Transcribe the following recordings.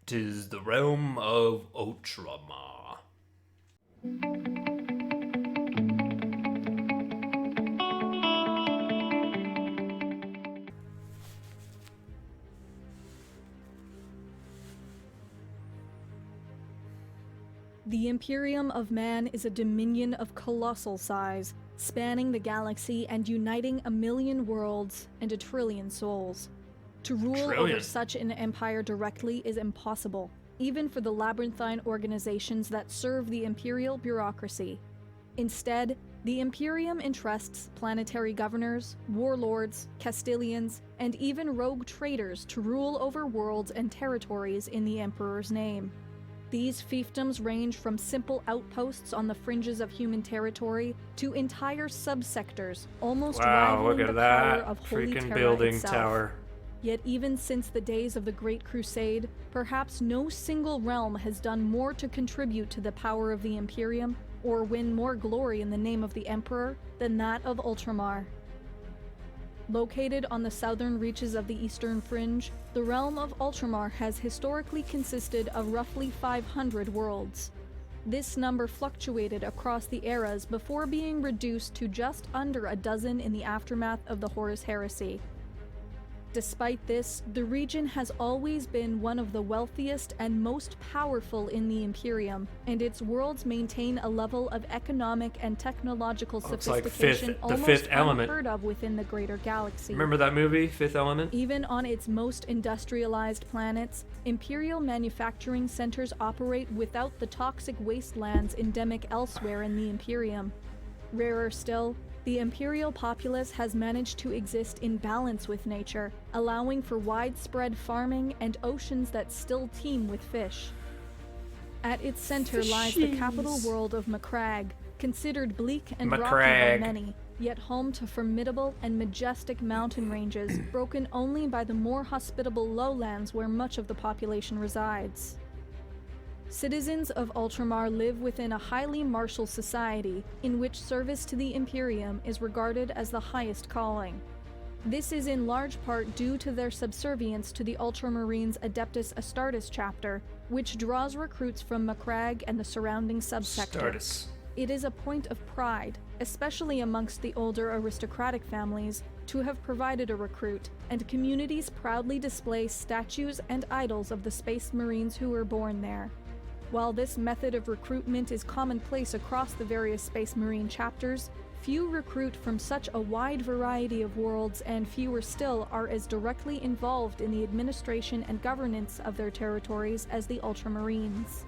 'Tis the realm of Ultramar. The Imperium of Man is a dominion of colossal size, spanning the galaxy and uniting 1,000,000 worlds and 1,000,000,000,000 souls. To rule over such an empire directly is impossible, even for the labyrinthine organizations that serve the imperial bureaucracy. Instead, the Imperium entrusts planetary governors, warlords, Castellians, and even rogue traders to rule over worlds and territories in the Emperor's name. These fiefdoms range from simple outposts on the fringes of human territory to entire subsectors, almost rivaling the power of Holy freaking Terra building itself. tower. Yet even since the days of the Great Crusade, perhaps no single realm has done more to contribute to the power of the Imperium or win more glory in the name of the Emperor than that of Ultramar. Located on the southern reaches of the Eastern Fringe, the realm of Ultramar has historically consisted of roughly 500 worlds. This number fluctuated across the eras before being reduced to just under a dozen in the aftermath of the Horus Heresy. Despite this, the region has always been one of the wealthiest and most powerful in the Imperium, and its worlds maintain a level of economic and technological sophistication almost unheard of within the greater galaxy. Remember that movie, Fifth Element? Even on its most industrialized planets, Imperial manufacturing centers operate without the toxic wastelands endemic elsewhere in the Imperium. Rarer still, the Imperial populace has managed to exist in balance with nature, allowing for widespread farming and oceans that still teem with fish. At its center lies the capital world of Macragge, considered bleak and rocky by many, yet home to formidable and majestic mountain ranges, broken only by the more hospitable lowlands where much of the population resides. Citizens of Ultramar live within a highly martial society, in which service to the Imperium is regarded as the highest calling. This is in large part due to their subservience to the Ultramarines Adeptus Astartes chapter, which draws recruits from Macragge and the surrounding subsector. It is a point of pride, especially amongst the older aristocratic families, to have provided a recruit, and communities proudly display statues and idols of the Space Marines who were born there. While this method of recruitment is commonplace across the various Space Marine chapters, few recruit from such a wide variety of worlds, and fewer still are as directly involved in the administration and governance of their territories as the Ultramarines.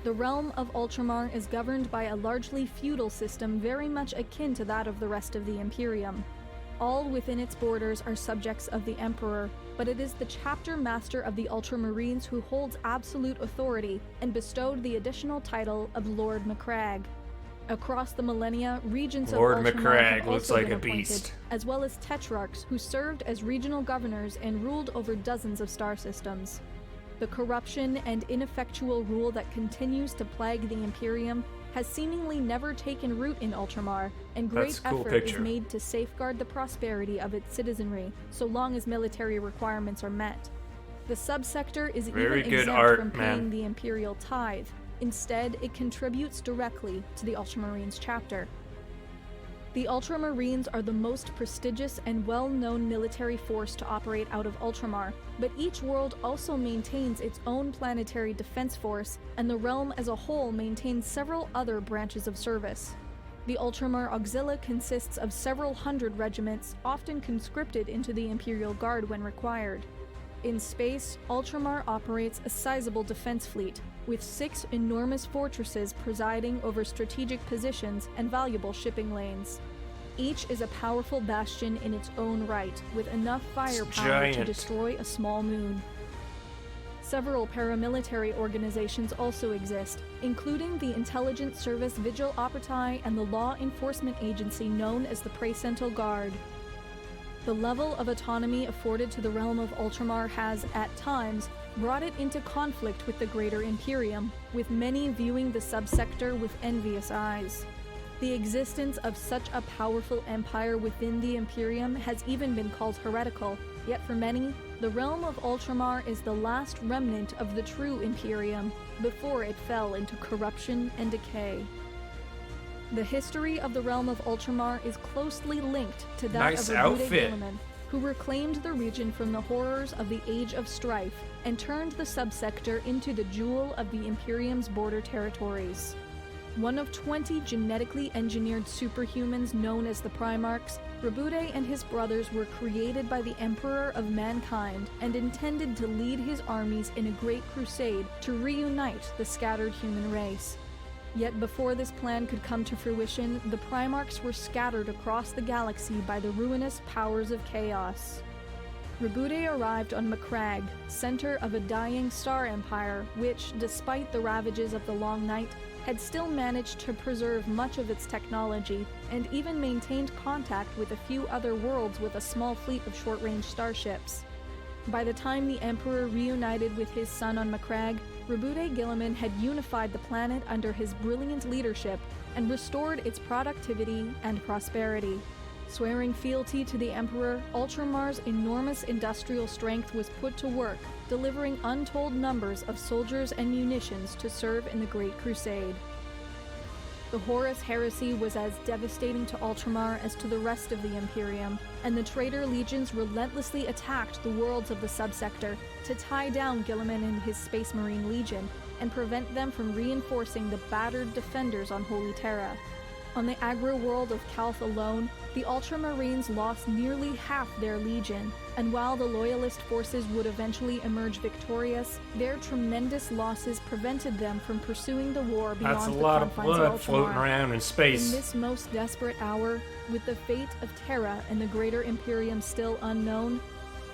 The realm of Ultramar is governed by a largely feudal system very much akin to that of the rest of the Imperium. All within its borders are subjects of the Emperor, but it is the chapter master of the Ultramarines who holds absolute authority and bestowed the additional title of Lord Macragge. Across the millennia, regents of Ultramar have also been appointed, as well as tetrarchs who served as regional governors and ruled over dozens of star systems. The corruption and ineffectual rule that continues to plague the Imperium has seemingly never taken root in Ultramar, and great effort is made to safeguard the prosperity of its citizenry, so long as military requirements are met. The subsector is even exempt from paying the Imperial tithe. Instead, it contributes directly to the Ultramarines chapter. The Ultramarines are the most prestigious and well-known military force to operate out of Ultramar, but each world also maintains its own planetary defense force, and the realm as a whole maintains several other branches of service. The Ultramar Auxilia consists of several hundred regiments, often conscripted into the Imperial Guard when required. In space, Ultramar operates a sizable defense fleet, with 6 enormous fortresses presiding over strategic positions and valuable shipping lanes. Each is a powerful bastion in its own right, with enough firepower to destroy a small moon. Several paramilitary organizations also exist, including the intelligence service Vigil Operati and the law enforcement agency known as the Praesental Guard. The level of autonomy afforded to the realm of Ultramar has, at times, brought it into conflict with the greater Imperium, with many viewing the subsector with envious eyes. The existence of such a powerful empire within the Imperium has even been called heretical, yet for many, The realm of Ultramar is the last remnant of the true Imperium, before it fell into corruption and decay. The history of the realm of Ultramar is closely linked to that Nice of Roboute outfit. Guilliman, who reclaimed the region from the horrors of the Age of Strife and turned the subsector into the jewel of the Imperium's border territories. One of 20 genetically engineered superhumans known as the Primarchs, Roboute and his brothers were created by the Emperor of Mankind and intended to lead his armies in a great crusade to reunite the scattered human race. Yet before this plan could come to fruition, the Primarchs were scattered across the galaxy by the ruinous powers of chaos. Roboute arrived on Macragge, center of a dying star empire which, despite the ravages of the Long Night, had still managed to preserve much of its technology and even maintained contact with a few other worlds with a small fleet of short-range starships. By the time the Emperor reunited with his son on Macragge, Roboute Guilliman had unified the planet under his brilliant leadership and restored its productivity and prosperity. Swearing fealty to the Emperor, Ultramar's enormous industrial strength was put to work, delivering untold numbers of soldiers and munitions to serve in the Great Crusade. The Horus Heresy was as devastating to Ultramar as to the rest of the Imperium, and the traitor legions relentlessly attacked the worlds of the subsector to tie down Guilliman and his Space Marine Legion and prevent them from reinforcing the battered defenders on Holy Terra. On the aggro world of Calth alone, the Ultramarines lost nearly half their legion, and while the Loyalist forces would eventually emerge victorious, their tremendous losses prevented them from pursuing the war beyond That's a the lot of confines blood of floating Ultramar. around in In space. this most desperate hour, with the fate of Terra and the Greater Imperium still unknown,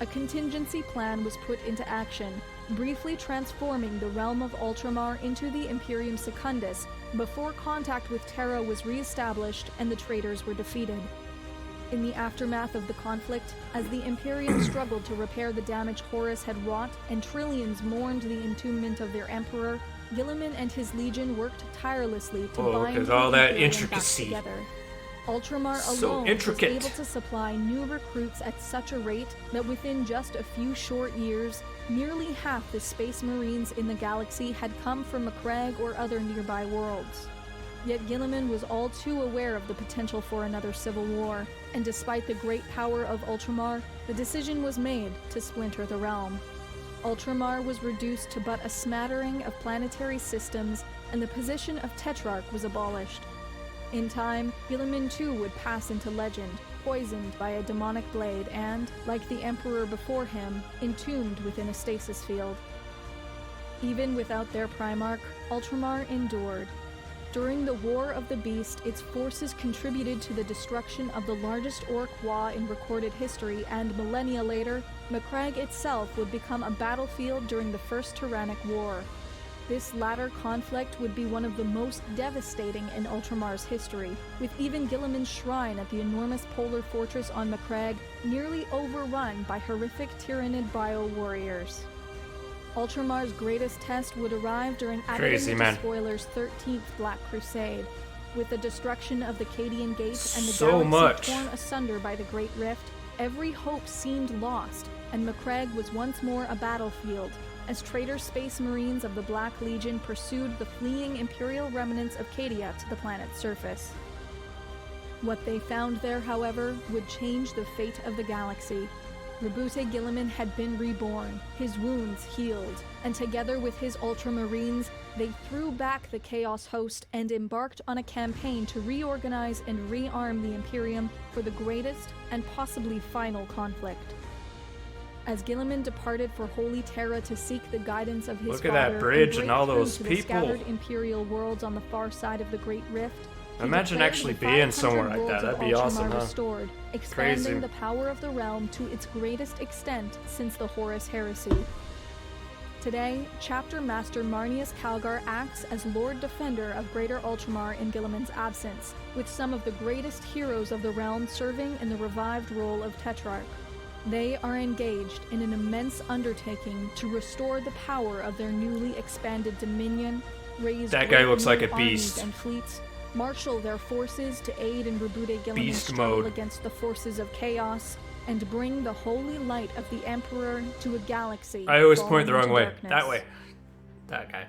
a contingency plan was put into action, briefly transforming the realm of Ultramar into the Imperium Secundus before contact with Terra was re-established and the traitors were defeated. In the aftermath of the conflict, as the Imperium struggled to repair the damage Horus had wrought and trillions mourned the entombment of their Emperor, Guilliman and his legion worked tirelessly to bind there's the all that Imperium back intricacy. together. Ultramar So alone intricate. was able to supply new recruits at such a rate that within just a few short years, nearly half the Space Marines in the galaxy had come from Macragge or other nearby worlds. Yet Guilliman was all too aware of the potential for another civil war, and despite the great power of Ultramar, the decision was made to splinter the realm. Ultramar was reduced to but a smattering of planetary systems, and the position of Tetrarch was abolished. In time, Guilliman too would pass into legend, poisoned by a demonic blade and, like the Emperor before him, entombed within a stasis field. Even without their Primarch, Ultramar endured. During the War of the Beast, its forces contributed to the destruction of the largest orc war in recorded history, and millennia later, Macragge itself would become a battlefield during the First Tyrannic War. This latter conflict would be one of the most devastating in Ultramar's history, with even Guilliman's shrine at the enormous polar fortress on Macragge nearly overrun by horrific Tyrannid bio-warriors. Ultramar's greatest test would arrive during Crazy, Academy man. Despoiler's 13th Black Crusade. With the destruction of the Cadian Gate and the So galaxy much. torn asunder by the Great Rift, every hope seemed lost, and Macragge was once more a battlefield, as traitor Space Marines of the Black Legion pursued the fleeing Imperial remnants of Cadia to the planet's surface. What they found there, however, would change the fate of the galaxy. Roboute Guilliman had been reborn, his wounds healed, and together with his Ultramarines, they threw back the Chaos host and embarked on a campaign to reorganize and rearm the Imperium for the greatest and possibly final conflict. As Guilliman departed for Holy Terra to seek the guidance of his Look at that father bridge break and all through those to the people. scattered Imperial worlds on the far side of the Great Rift, he Imagine declared actually the being 500 somewhere like worlds that. of That'd be Ultramar awesome, huh? restored, expanding Crazy. the power of the realm to its greatest extent since the Horus Heresy. Today, Chapter Master Marnius Calgar acts as Lord Defender of Greater Ultramar in Guilliman's absence, with some of the greatest heroes of the realm serving in the revived role of Tetrarch. They are engaged in an immense undertaking to restore the power of their newly expanded dominion, raise That guy great looks new like a armies beast. and fleets, marshal their forces to aid in Roboute Guilliman's Beast struggle mode. against the forces of chaos, and bring the holy light of the Emperor to a galaxy. I always fallen point the wrong into way. darkness. That way. That guy.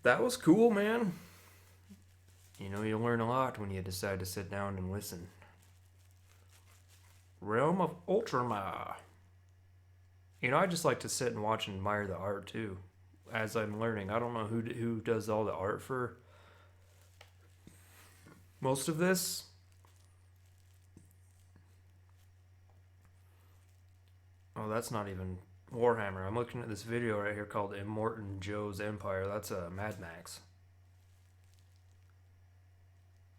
That was cool, man. You know, you learn a lot when you decide to sit down and listen. Realm of Ultramar. You know, I just like to sit and watch and admire the art too, as I'm learning. I don't know who does all the art for most of this. Oh, that's not even Warhammer. I'm looking at this video right here called Immortan Joe's Empire. That's Mad Max.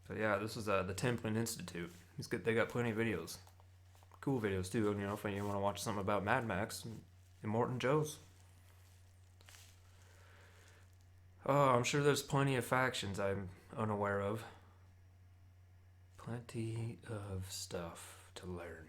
So yeah, this is the Templin Institute. They got plenty of videos. Cool videos too, and you know, if you want to watch something about Mad Max, Immortan Joe's. Oh, I'm sure there's plenty of factions I'm unaware of. Plenty of stuff to learn.